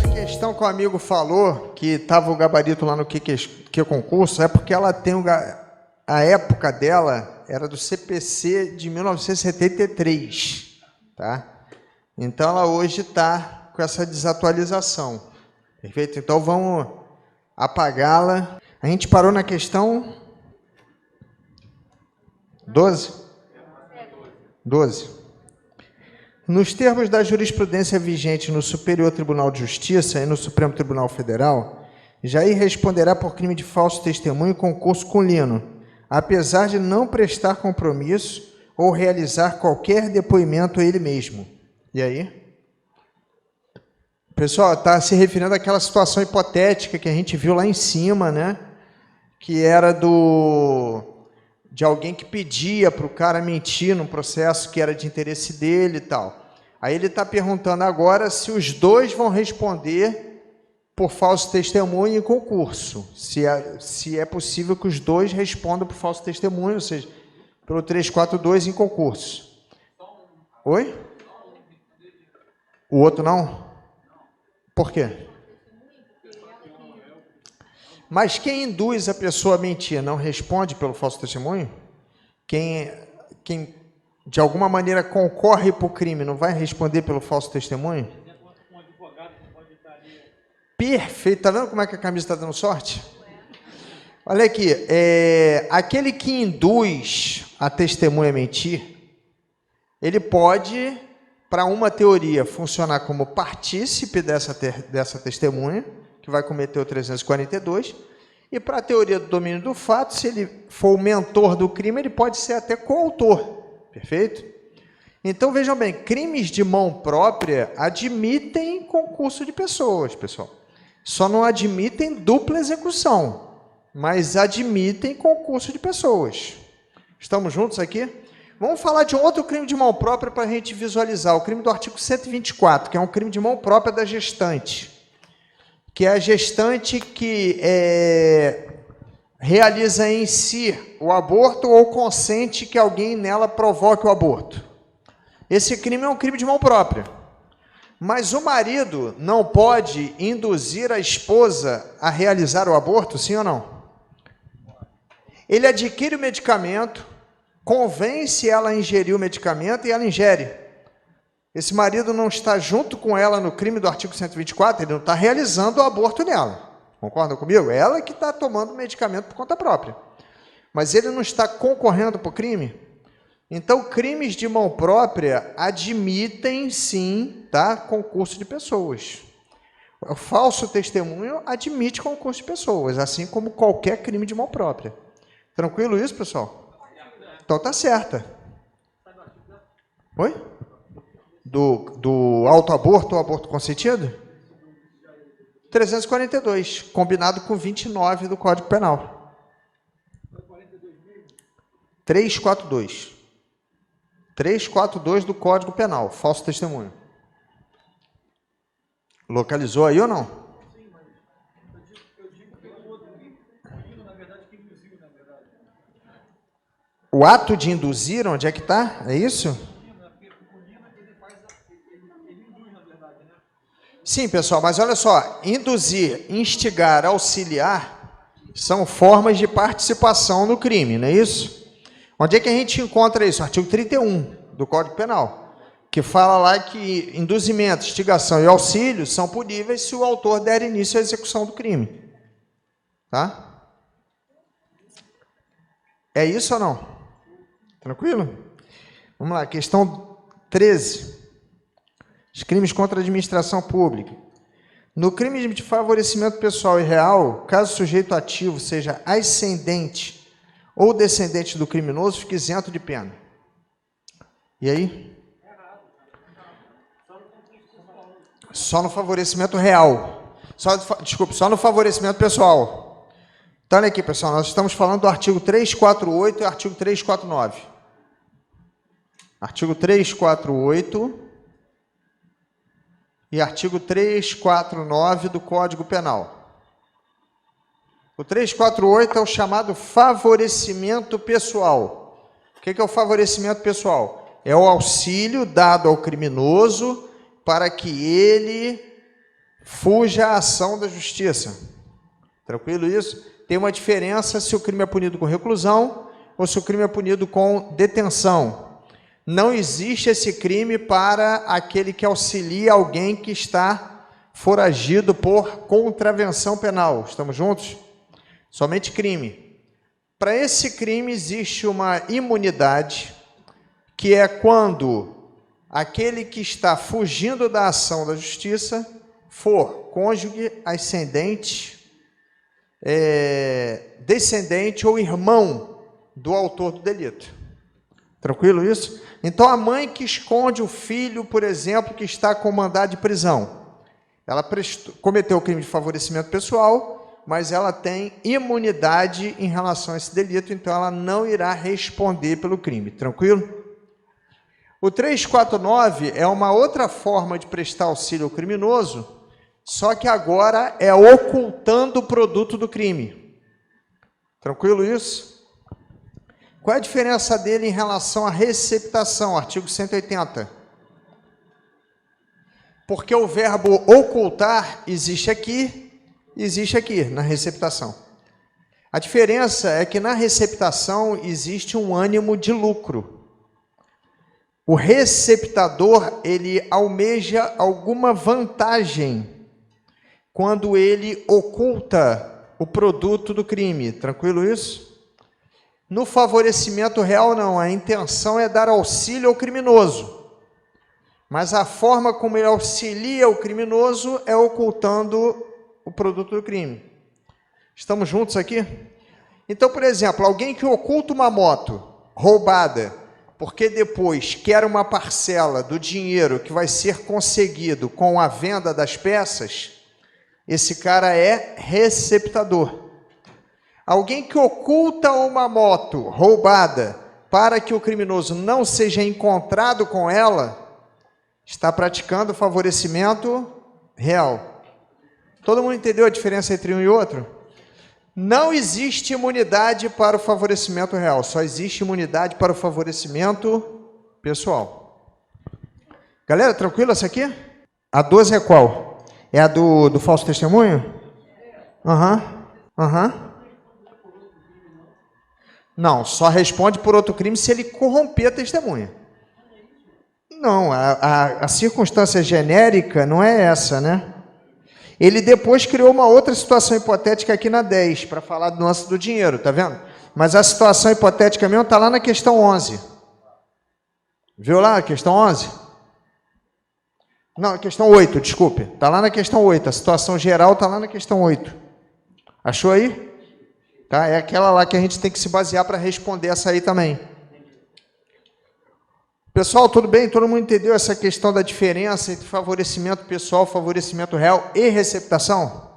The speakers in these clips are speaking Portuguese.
A questão que o amigo falou, que estava o gabarito lá no que concurso, é porque ela tem a época dela era do CPC de 1973, tá? Então ela hoje está com essa desatualização, perfeito? Então vamos apagá-la. A gente parou na questão 12? 12. Nos termos da jurisprudência vigente no Superior Tribunal de Justiça e no Supremo Tribunal Federal, Jair responderá por crime de falso testemunho em concurso com Lino, apesar de não prestar compromisso ou realizar qualquer depoimento a ele mesmo. E aí? Pessoal, está se referindo àquela situação hipotética que a gente viu lá em cima, né? Que era de alguém que pedia para o cara mentir num processo que era de interesse dele e tal. Aí ele está perguntando agora se os dois vão responder por falso testemunho em concurso. Se é possível que os dois respondam por falso testemunho, ou seja, pelo 342 em concurso. Oi? O outro não? Por quê? Mas quem induz a pessoa a mentir não responde pelo falso testemunho? Quem de alguma maneira concorre para o crime não vai responder pelo falso testemunho? Perfeito. Está vendo como é que a camisa está dando sorte? Olha aqui. Aquele que induz a testemunha a mentir, ele pode, para uma teoria, funcionar como partícipe dessa testemunha, que vai cometer o 342, e para a teoria do domínio do fato, se ele for o mentor do crime, ele pode ser até coautor, perfeito? Então, vejam bem, crimes de mão própria admitem concurso de pessoas, pessoal. Só não admitem dupla execução, mas admitem concurso de pessoas. Estamos juntos aqui? Vamos falar de um outro crime de mão própria para a gente visualizar, o crime do artigo 124, que é um crime de mão própria da gestante, que é a gestante que realiza em si o aborto ou consente que alguém nela provoque o aborto. Esse crime é um crime de mão própria. Mas o marido não pode induzir a esposa a realizar o aborto, sim ou não? Ele adquire o medicamento, convence ela a ingerir o medicamento e ela ingere. Esse marido não está junto com ela no crime do artigo 124, ele não está realizando o aborto nela. Concordam comigo? É ela que está tomando o medicamento por conta própria. Mas ele não está concorrendo para o crime? Então, crimes de mão própria admitem, sim, tá, concurso de pessoas. O falso testemunho admite concurso de pessoas, assim como qualquer crime de mão própria. Tranquilo isso, pessoal? Então, tá certa. Oi? Do autoaborto ou aborto consentido? 342, combinado com 29 do Código Penal. 342. 342 do Código Penal, falso testemunho. Localizou aí ou não? Sim, mas eu digo que o outro na verdade, que induziu, na verdade. O ato de induzir, onde é que está? É isso? Sim, pessoal, mas olha só, induzir, instigar, auxiliar, são formas de participação no crime, não é isso? Onde é que a gente encontra isso? Artigo 31 do Código Penal, que fala lá que induzimento, instigação e auxílio são puníveis se o autor der início à execução do crime. Tá? É isso ou não? Tranquilo? Vamos lá, questão 13. Os crimes contra a administração pública. No crime de favorecimento pessoal e real, caso o sujeito ativo seja ascendente ou descendente do criminoso, fica isento de pena. E aí? Só no favorecimento real. Só no favorecimento pessoal. Então, olha aqui, pessoal, nós estamos falando do artigo 348 e artigo 349. Artigo 348 e artigo 349 do Código Penal. O 348 é o chamado favorecimento pessoal. O que é o favorecimento pessoal? É o auxílio dado ao criminoso para que ele fuja à ação da justiça. Tranquilo isso? Tem uma diferença se o crime é punido com reclusão ou se o crime é punido com detenção. Não existe esse crime para aquele que auxilia alguém que está foragido por contravenção penal. Estamos juntos? Somente crime. Para esse crime existe uma imunidade, que é quando aquele que está fugindo da ação da justiça for cônjuge, ascendente, descendente ou irmão do autor do delito. Tranquilo isso? Então, a mãe que esconde o filho, por exemplo, que está com mandado de prisão, ela cometeu o crime de favorecimento pessoal, mas ela tem imunidade em relação a esse delito, então ela não irá responder pelo crime. Tranquilo? O 349 é uma outra forma de prestar auxílio ao criminoso, só que agora é ocultando o produto do crime. Tranquilo isso? Qual é a diferença dele em relação à receptação, artigo 180? Porque o verbo ocultar existe aqui na receptação. A diferença é que na receptação existe um ânimo de lucro. O receptador, ele almeja alguma vantagem quando ele oculta o produto do crime. Tranquilo isso? No favorecimento real, não. A intenção é dar auxílio ao criminoso. Mas a forma como ele auxilia o criminoso é ocultando o produto do crime. Estamos juntos aqui? Então, por exemplo, alguém que oculta uma moto roubada, porque depois quer uma parcela do dinheiro que vai ser conseguido com a venda das peças, esse cara é receptador. Alguém que oculta uma moto roubada para que o criminoso não seja encontrado com ela, está praticando favorecimento real. Todo mundo entendeu a diferença entre um e outro? Não existe imunidade para o favorecimento real, só existe imunidade para o favorecimento pessoal. Galera, tranquilo essa aqui? A 12 é qual? É a do falso testemunho? Aham. Não, só responde por outro crime se ele corromper a testemunha. Não, a circunstância genérica não é essa, né? Ele depois criou uma outra situação hipotética aqui na 10, para falar do lance do dinheiro, tá vendo? Mas a situação hipotética mesmo está lá na questão 11. Viu lá a questão 11? Não, a questão 8, desculpe. Está lá na questão 8, a situação geral está lá na questão 8. Achou aí? Tá? É aquela lá que a gente tem que se basear para responder essa aí também. Pessoal, tudo bem? Todo mundo entendeu essa questão da diferença entre favorecimento pessoal, favorecimento real e receptação?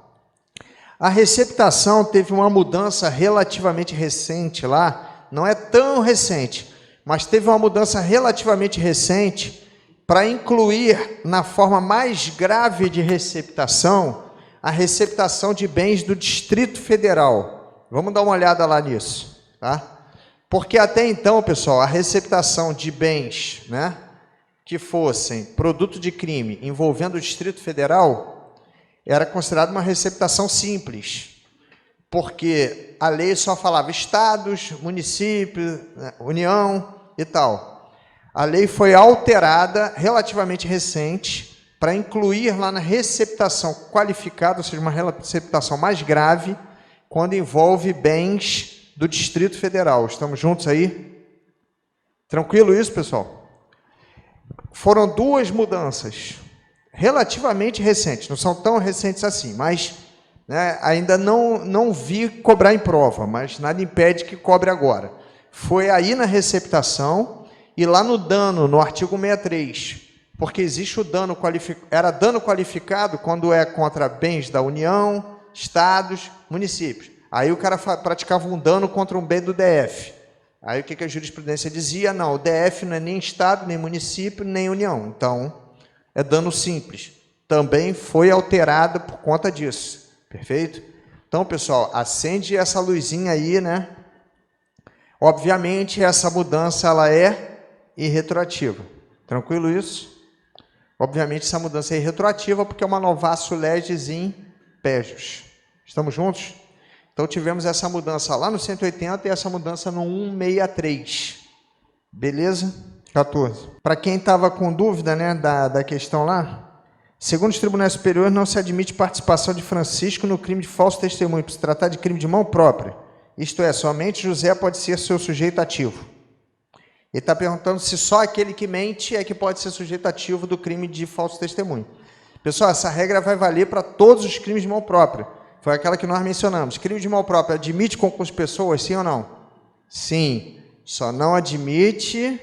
A receptação teve uma mudança relativamente recente lá, não é tão recente, mas teve uma mudança relativamente recente para incluir na forma mais grave de receptação, a receptação de bens do Distrito Federal. Vamos dar uma olhada lá nisso, tá? Porque até então, pessoal, a receptação de bens, né, que fossem produto de crime envolvendo o Distrito Federal era considerada uma receptação simples, porque a lei só falava estados, municípios, União e tal. A lei foi alterada relativamente recente para incluir lá na receptação qualificada, ou seja, uma receptação mais grave, quando envolve bens do Distrito Federal. Estamos juntos aí? Tranquilo isso, pessoal? Foram duas mudanças relativamente recentes, não são tão recentes assim, mas né, ainda não vi cobrar em prova, mas nada impede que cobre agora. Foi aí na receptação e lá no dano, no artigo 63, porque existe o dano qualificado, era dano qualificado quando é contra bens da União, estados, municípios. Aí o cara praticava um dano contra um bem do DF. Aí o que a jurisprudência dizia? Não, o DF não é nem estado, nem município, nem União. Então, é dano simples. Também foi alterado por conta disso. Perfeito? Então, pessoal, acende essa luzinha aí, né? Obviamente, essa mudança ela é irretroativa. Tranquilo isso? Obviamente, essa mudança é irretroativa porque é uma novaço legis in pejus. Estamos juntos? Então, tivemos essa mudança lá no 180 e essa mudança no 163. Beleza? 14. Para quem estava com dúvida, né, da questão lá, segundo os tribunais superiores, não se admite participação de Francisco no crime de falso testemunho, por se tratar de crime de mão própria. Isto é, somente José pode ser seu sujeito ativo. Ele está perguntando se só aquele que mente é que pode ser sujeito ativo do crime de falso testemunho. Pessoal, essa regra vai valer para todos os crimes de mão própria. Foi aquela que nós mencionamos. Crime de mão própria admite concurso de pessoas, sim ou não? Sim. Só não admite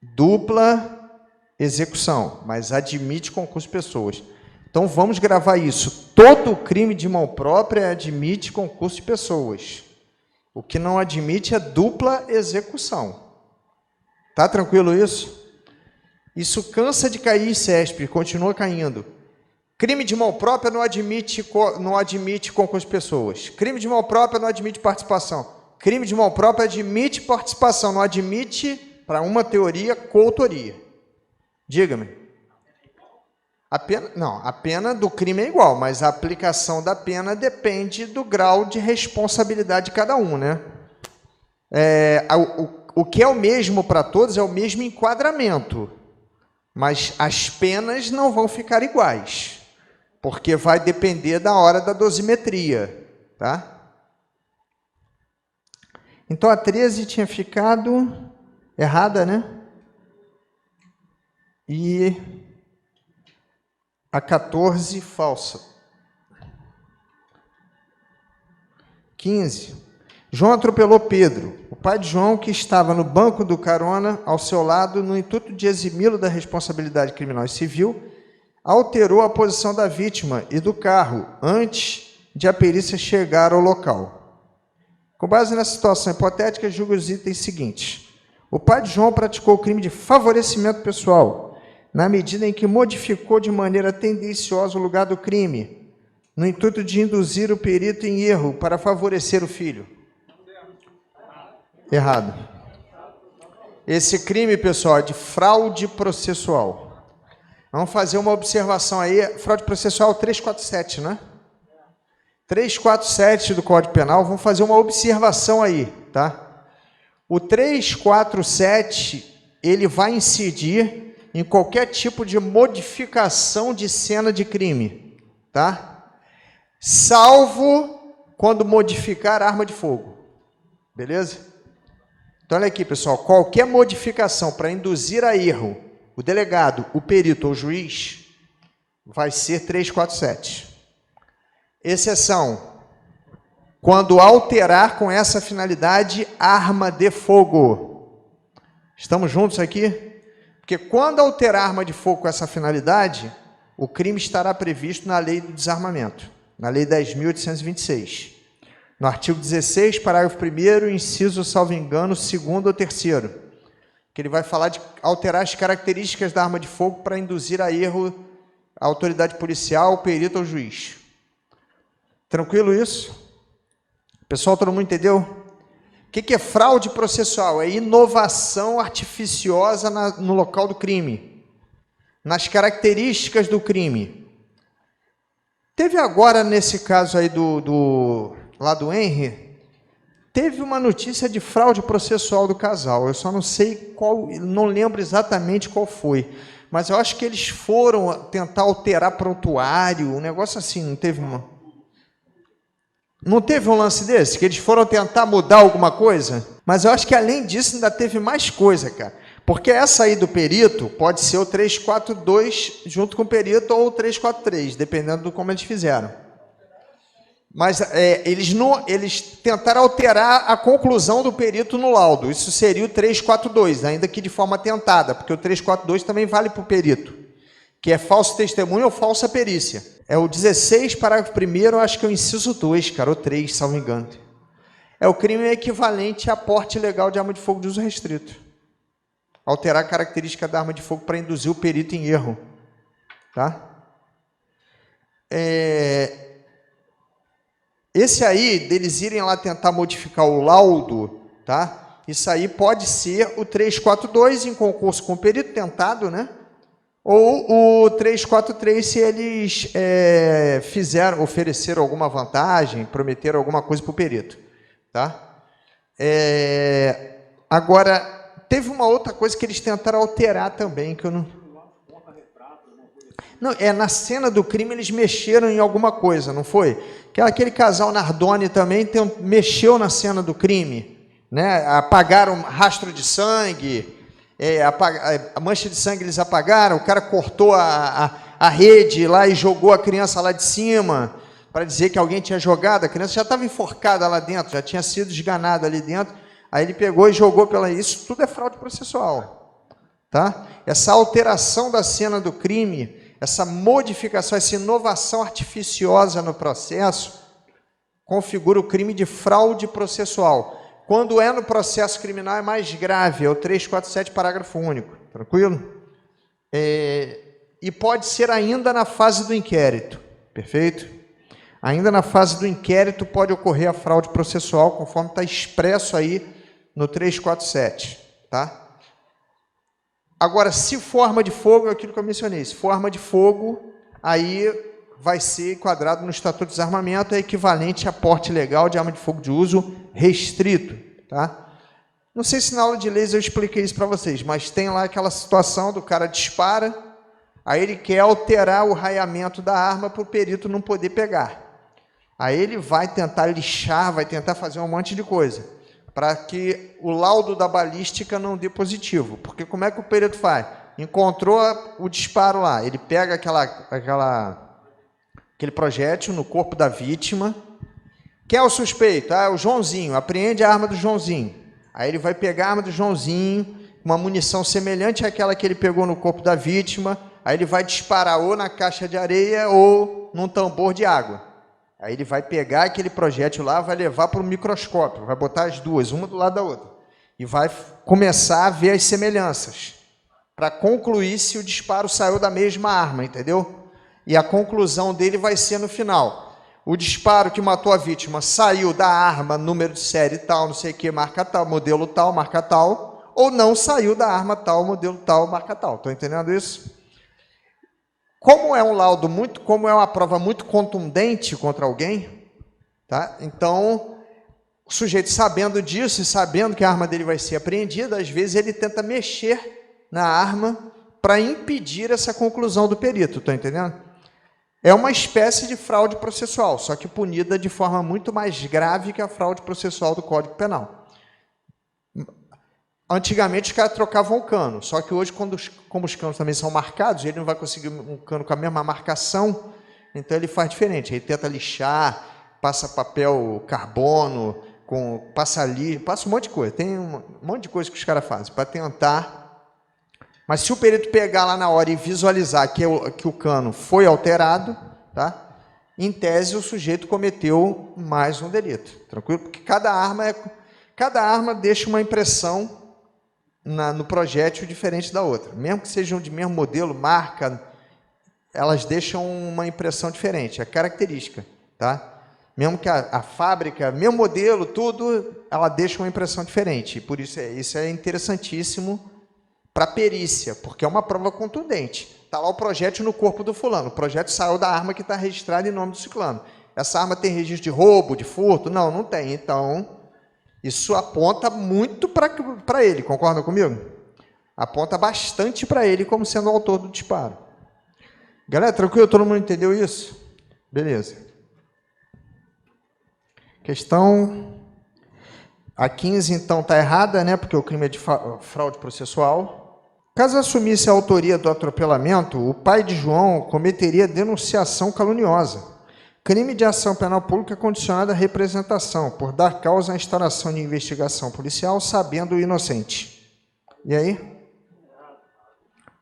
dupla execução, mas admite concurso de pessoas. Então, vamos gravar isso. Todo crime de mão própria admite concurso de pessoas. O que não admite é dupla execução. Tá tranquilo isso? Isso cansa de cair, CESP, continua caindo. Crime de mão própria não admite concurso de pessoas. Crime de mão própria não admite participação. Crime de mão própria admite participação, não admite, para uma teoria, coautoria. Diga-me. A pena do crime é igual, mas a aplicação da pena depende do grau de responsabilidade de cada um, né? O que é o mesmo para todos é o mesmo enquadramento, mas as penas não vão ficar iguais, porque vai depender da hora da dosimetria, tá? Então, a 13 tinha ficado errada, né? E a 14 falsa. 15. João atropelou Pedro, o pai de João, que estava no banco do carona, ao seu lado, no intuito de eximi-lo da responsabilidade criminal e civil, alterou a posição da vítima e do carro antes de a perícia chegar ao local. Com base nessa situação hipotética, julgo os itens seguintes. O pai de João praticou o crime de favorecimento pessoal, na medida em que modificou de maneira tendenciosa o lugar do crime, no intuito de induzir o perito em erro para favorecer o filho. Errado. Esse crime, pessoal, é de fraude processual. Vamos fazer uma observação aí. Fraude processual 347, né? 347 do Código Penal. Vamos fazer uma observação aí, tá? O 347, ele vai incidir em qualquer tipo de modificação de cena de crime, tá? Salvo quando modificar arma de fogo. Beleza? Então, olha aqui, pessoal, qualquer modificação para induzir a erro o delegado, o perito ou o juiz, vai ser 347. Exceção, quando alterar com essa finalidade arma de fogo. Estamos juntos aqui? Porque quando alterar arma de fogo com essa finalidade, o crime estará previsto na Lei do Desarmamento, na Lei 10.826. No artigo 16, parágrafo 1º, inciso, salvo engano, 2º ou 3º, que ele vai falar de alterar as características da arma de fogo para induzir a erro a autoridade policial, o perito ou o juiz. Tranquilo isso? Pessoal, todo mundo entendeu? O que é fraude processual? É inovação artificiosa no local do crime, nas características do crime. Teve agora, nesse caso aí lá do Henry, teve uma notícia de fraude processual do casal. Eu só não sei qual, não lembro exatamente qual foi, mas eu acho que eles foram tentar alterar prontuário, um negócio assim, não teve uma... Não teve um lance desse? Que eles foram tentar mudar alguma coisa? Mas eu acho que além disso ainda teve mais coisa, cara. Porque essa aí do perito pode ser o 342 junto com o perito ou o 343, dependendo do como eles fizeram. Mas eles tentaram alterar a conclusão do perito no laudo. Isso seria o 342, ainda que de forma tentada, porque o 342 também vale para o perito, que é falso testemunho ou falsa perícia. É o 16, parágrafo 1º, acho que é o inciso 2, cara, ou 3, salvo engano. É o crime equivalente a porte ilegal de arma de fogo de uso restrito. Alterar a característica da arma de fogo para induzir o perito em erro. Tá? Esse aí, deles irem lá tentar modificar o laudo, tá? Isso aí pode ser o 342 em concurso com o perito tentado, né? Ou o 343 se eles ofereceram alguma vantagem, prometeram alguma coisa para o perito. Tá? Agora, teve uma outra coisa que eles tentaram alterar também, que eu não... Não, na cena do crime eles mexeram em alguma coisa, não foi? Aquele casal Nardoni também mexeu na cena do crime, né? Apagaram rastro de sangue, a mancha de sangue eles apagaram, o cara cortou a rede lá e jogou a criança lá de cima, para dizer que alguém tinha jogado, a criança já estava enforcada lá dentro, já tinha sido esganada ali dentro, aí ele pegou e jogou pela... Isso tudo é fraude processual. Tá? Essa alteração da cena do crime, essa modificação, essa inovação artificiosa no processo, configura o crime de fraude processual. Quando é no processo criminal é mais grave, é o 347, parágrafo único. Tranquilo? E pode ser ainda na fase do inquérito. Perfeito? Ainda na fase do inquérito pode ocorrer a fraude processual, conforme está expresso aí no 347. Tá? Agora, se for arma de fogo, é aquilo que eu mencionei. Se for arma de fogo, aí vai ser enquadrado no Estatuto de Desarmamento, é equivalente a porte legal de arma de fogo de uso restrito. Tá? Não sei se na aula de leis eu expliquei isso para vocês, mas tem lá aquela situação do cara dispara, aí ele quer alterar o raiamento da arma para o perito não poder pegar. Aí ele vai tentar lixar, vai tentar fazer um monte de coisa, para que o laudo da balística não dê positivo. Porque como é que o perito faz? Encontrou o disparo lá, ele pega aquele projétil no corpo da vítima. Quem é o suspeito? O Joãozinho, apreende a arma do Joãozinho. Aí ele vai pegar a arma do Joãozinho, uma munição semelhante àquela que ele pegou no corpo da vítima, aí ele vai disparar ou na caixa de areia ou num tambor de água. Aí ele vai pegar aquele projétil lá, vai levar para o microscópio, vai botar as duas, uma do lado da outra, e vai começar a ver as semelhanças, para concluir se o disparo saiu da mesma arma, entendeu? E a conclusão dele vai ser no final. O disparo que matou a vítima saiu da arma, número de série tal, não sei o que, marca tal, modelo tal, marca tal, ou não saiu da arma tal, modelo tal, marca tal. Estão entendendo isso? Como é um laudo como é uma prova muito contundente contra alguém, tá? Então, o sujeito sabendo disso e sabendo que a arma dele vai ser apreendida, às vezes ele tenta mexer na arma para impedir essa conclusão do perito, tá entendendo? É uma espécie de fraude processual, só que punida de forma muito mais grave que a fraude processual do Código Penal. Antigamente os caras trocavam o cano, só que hoje, como os canos também são marcados, ele não vai conseguir um cano com a mesma marcação, então ele faz diferente. Ele tenta lixar, passa papel carbono, passa um monte de coisa. Tem um monte de coisa que os caras fazem para tentar. Mas se o perito pegar lá na hora e visualizar que o cano foi alterado, tá? Em tese o sujeito cometeu mais um delito. Tranquilo? Porque cada arma deixa uma impressão no projétil diferente da outra. Mesmo que sejam de mesmo modelo, marca, elas deixam uma impressão diferente, é característica. Tá? Mesmo que a fábrica, mesmo modelo, tudo, ela deixa uma impressão diferente. Por isso é interessantíssimo para perícia, porque é uma prova contundente. Está lá o projétil no corpo do fulano, o projétil saiu da arma que está registrada em nome do ciclano. Essa arma tem registro de roubo, de furto? Não, não tem. Então, isso aponta muito para ele, concordam comigo? Aponta bastante para ele como sendo o autor do disparo. Galera, tranquilo? Todo mundo entendeu isso? Beleza. Questão... A 15, então, está errada, né? Porque o crime é de fraude processual. Caso assumisse a autoria do atropelamento, o pai de João cometeria denunciação caluniosa. Crime de ação penal pública condicionada à representação, por dar causa à instauração de investigação policial, sabendo o inocente. E aí?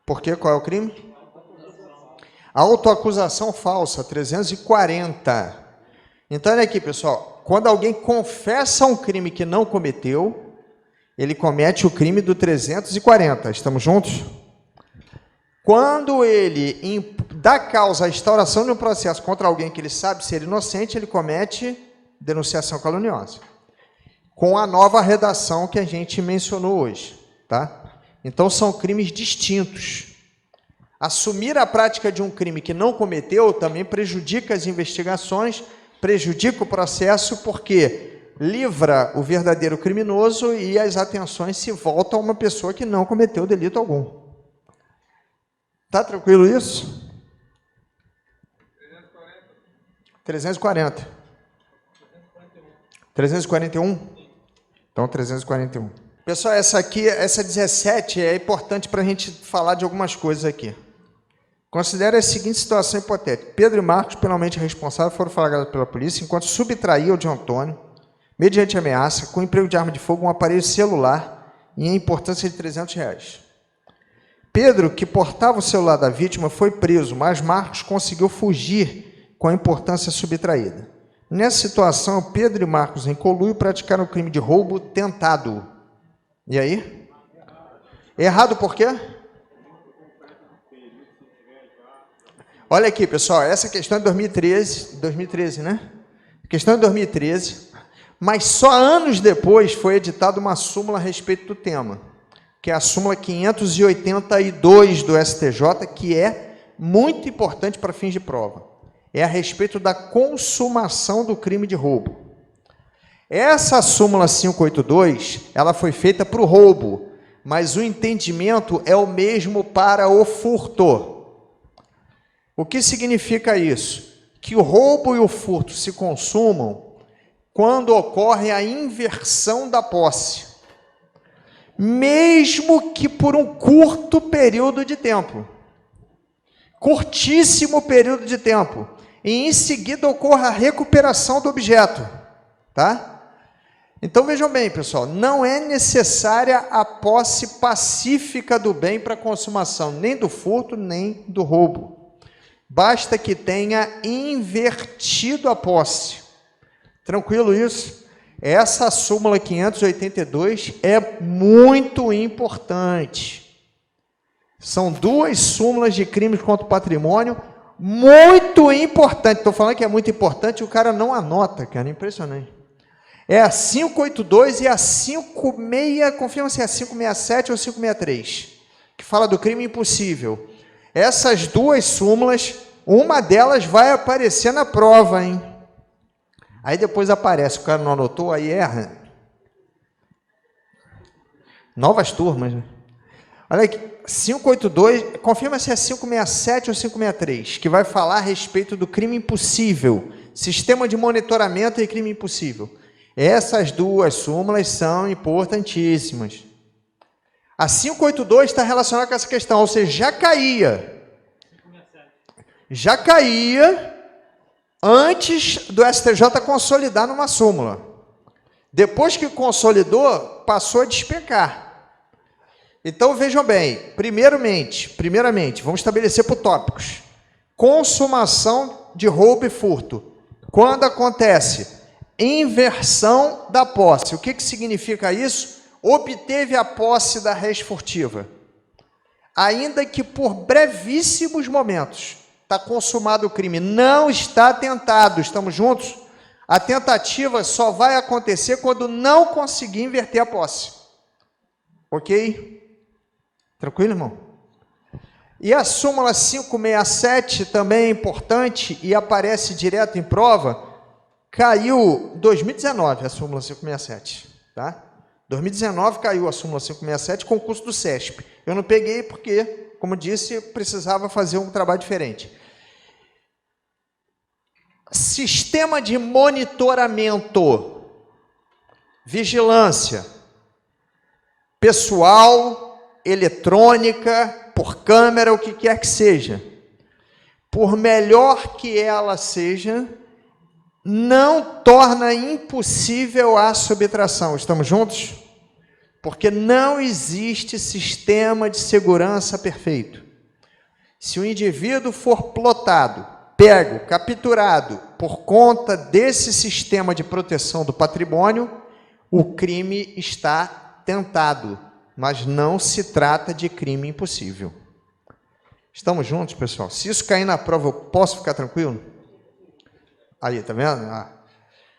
Por quê? Qual é o crime? Autoacusação falsa, 340. Então, olha aqui, pessoal. Quando alguém confessa um crime que não cometeu, ele comete o crime do 340. Estamos juntos? Quando ele dá causa à instauração de um processo contra alguém que ele sabe ser inocente, ele comete denunciação caluniosa. com a nova redação que a gente mencionou hoje, tá? Então, são crimes distintos. Assumir a prática de um crime que não cometeu também prejudica as investigações, prejudica o processo, porque livra o verdadeiro criminoso e as atenções se voltam a uma pessoa que não cometeu delito algum. Tá tranquilo isso? 340. 341? Então, 341. Pessoal, essa 17 é importante para a gente falar de algumas coisas aqui. Considere a seguinte situação hipotética. Pedro e Marcos, penalmente responsáveis, foram flagrados pela polícia enquanto subtraíam de Antônio, mediante ameaça, com emprego de arma de fogo, um aparelho celular e em importância de R$300. Pedro, que portava o celular da vítima, foi preso, mas Marcos conseguiu fugir com a importância subtraída. Nessa situação, Pedro e Marcos, em conluio, praticaram o crime de roubo tentado. E aí? Errado por quê? Olha aqui, pessoal, essa questão é de 2013, né? A questão é de 2013, mas só anos depois foi editada uma súmula a respeito do tema, que é a súmula 582 do STJ, que é muito importante para fins de prova. É a respeito da consumação do crime de roubo. Essa súmula 582, ela foi feita para o roubo, mas o entendimento é o mesmo para o furto. O que significa isso? Que o roubo e o furto se consumam quando ocorre a inversão da posse, mesmo que por um curto período de tempo, curtíssimo período de tempo, e em seguida ocorra a recuperação do objeto, tá? Então vejam bem, pessoal, não é necessária a posse pacífica do bem para consumação, nem do furto, nem do roubo. Basta que tenha invertido a posse. Tranquilo isso? Essa súmula 582 é muito importante. São duas súmulas de crimes contra o patrimônio muito importantes. Estou falando que é muito importante e o cara não anota, cara, impressionante. É a 582 e a 56, confirma se é a 567 ou 563, que fala do crime impossível. Essas duas súmulas, uma delas vai aparecer na prova, hein? Aí depois aparece, o cara não anotou, aí erra. Novas turmas, né? Olha aqui, 582, confirma se é 567 ou 563, que vai falar a respeito do crime impossível, sistema de monitoramento e crime impossível. Essas duas súmulas são importantíssimas. A 582 está relacionada com essa questão, ou seja, já caía antes do STJ consolidar numa súmula. Depois que consolidou, passou a despencar. Então, vejam bem, primeiramente, vamos estabelecer por tópicos. Consumação de roubo e furto. Quando acontece inversão da posse. O que significa isso? Obteve a posse da res furtiva. Ainda que por brevíssimos momentos. Está consumado o crime. Não está tentado. Estamos juntos? A tentativa só vai acontecer quando não conseguir inverter a posse. Ok? Tranquilo, irmão? E a súmula 567 também é importante e aparece direto em prova. Caiu 2019 a súmula 567, tá? 2019 caiu a súmula 567, concurso do CESP. Eu não peguei porque, como disse, precisava fazer um trabalho diferente. Sistema de monitoramento, vigilância, pessoal, eletrônica, por câmera, o que quer que seja. Por melhor que ela seja, não torna impossível a subtração. Estamos juntos? Porque não existe sistema de segurança perfeito. Se o indivíduo for plotado, pego, capturado por conta desse sistema de proteção do patrimônio, o crime está tentado, mas não se trata de crime impossível. Estamos juntos, pessoal? Se isso cair na prova, eu posso ficar tranquilo? Aí, tá vendo?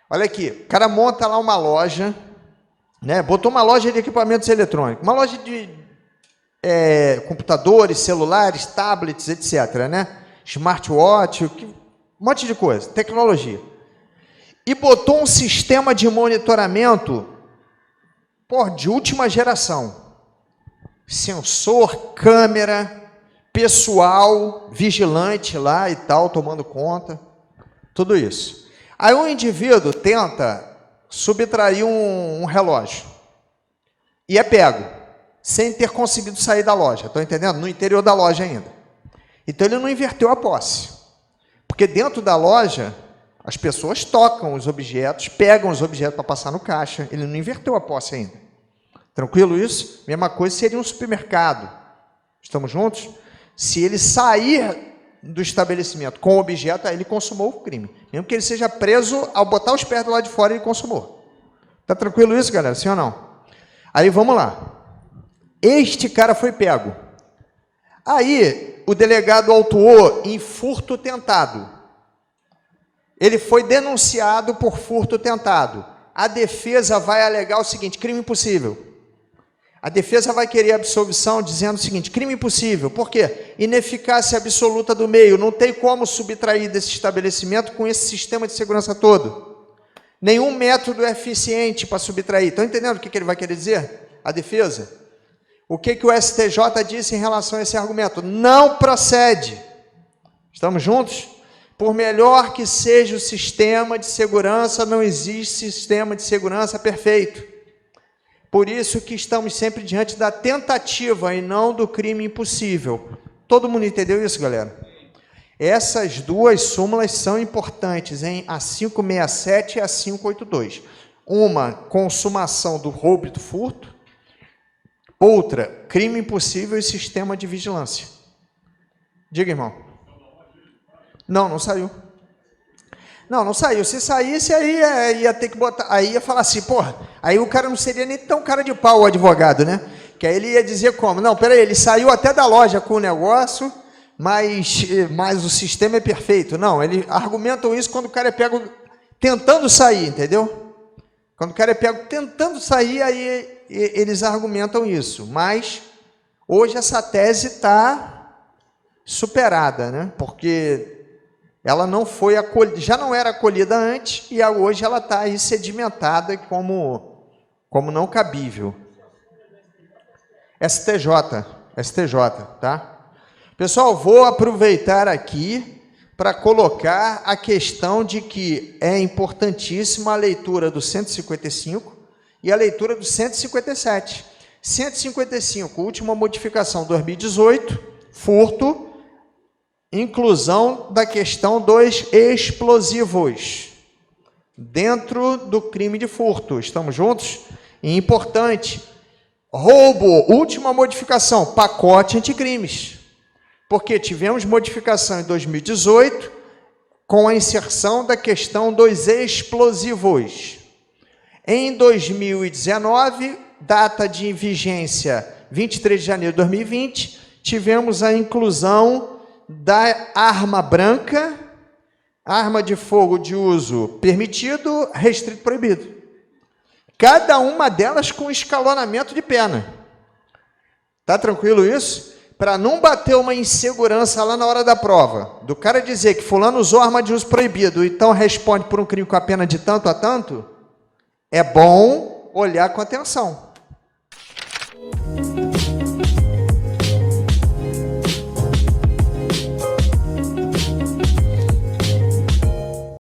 Olha aqui, o cara monta lá uma loja, né? Botou uma loja de equipamentos eletrônicos, uma loja de computadores, celulares, tablets, etc., né? Smartwatch, um monte de coisa, tecnologia. E botou um sistema de monitoramento de última geração. Sensor, câmera, pessoal, vigilante lá e tal, tomando conta, tudo isso. Aí o indivíduo tenta subtrair um relógio e é pego, sem ter conseguido sair da loja, estão entendendo? No interior da loja ainda. Então ele não inverteu a posse, porque dentro da loja as pessoas tocam os objetos, pegam os objetos para passar no caixa, ele não inverteu a posse ainda. Tranquilo isso? Mesma coisa seria um supermercado. Estamos juntos? Se ele sair do estabelecimento com o objeto, aí ele consumou o crime. Mesmo que ele seja preso, ao botar os pés do lado de fora, ele consumou. Está tranquilo isso, galera? Sim ou não? Aí vamos lá. Este cara foi pego. Aí o delegado autuou em furto tentado. Ele foi denunciado por furto tentado. A defesa vai alegar o seguinte: crime impossível. A defesa vai querer absolvição dizendo o seguinte: crime impossível. Por quê? Ineficácia absoluta do meio. Não tem como subtrair desse estabelecimento com esse sistema de segurança todo. Nenhum método é eficiente para subtrair. Estão entendendo o que ele vai querer dizer? A defesa. O que o STJ disse em relação a esse argumento? Não procede. Estamos juntos? Por melhor que seja o sistema de segurança, não existe sistema de segurança perfeito. Por isso que estamos sempre diante da tentativa e não do crime impossível. Todo mundo entendeu isso, galera? Essas duas súmulas são importantes, hein? A 567 e a 582. Uma, consumação do roubo e do furto. Outra, crime impossível e sistema de vigilância. Diga, irmão. Não saiu. Não saiu. Se saísse, aí ia ter que botar... Aí ia falar assim, porra, aí o cara não seria nem tão cara de pau, o advogado, né? Que aí ele ia dizer como? Não, peraí, ele saiu até da loja com o negócio, mas o sistema é perfeito. Não, eles argumentam isso quando o cara é pego tentando sair, entendeu? Quando o cara é pego tentando sair, aí eles argumentam isso. Mas hoje essa tese está superada, né? Porque ela não foi acolhida, já não era acolhida antes, e hoje ela está aí sedimentada como não cabível. STJ, tá? Pessoal, vou aproveitar aqui para colocar a questão de que é importantíssima a leitura do 155 e a leitura do 157. 155, última modificação, 2018, furto, inclusão da questão dos explosivos dentro do crime de furto. Estamos juntos? E importante, roubo, última modificação, pacote anticrimes. Porque tivemos modificação em 2018 com a inserção da questão dos explosivos. Em 2019, data de vigência 23 de janeiro de 2020, tivemos a inclusão da arma branca, arma de fogo de uso permitido, restrito, proibido. Cada uma delas com escalonamento de pena. Tá tranquilo isso? Para não bater uma insegurança lá na hora da prova, do cara dizer que fulano usou arma de uso proibido, então responde por um crime com a pena de tanto a tanto, é bom olhar com atenção.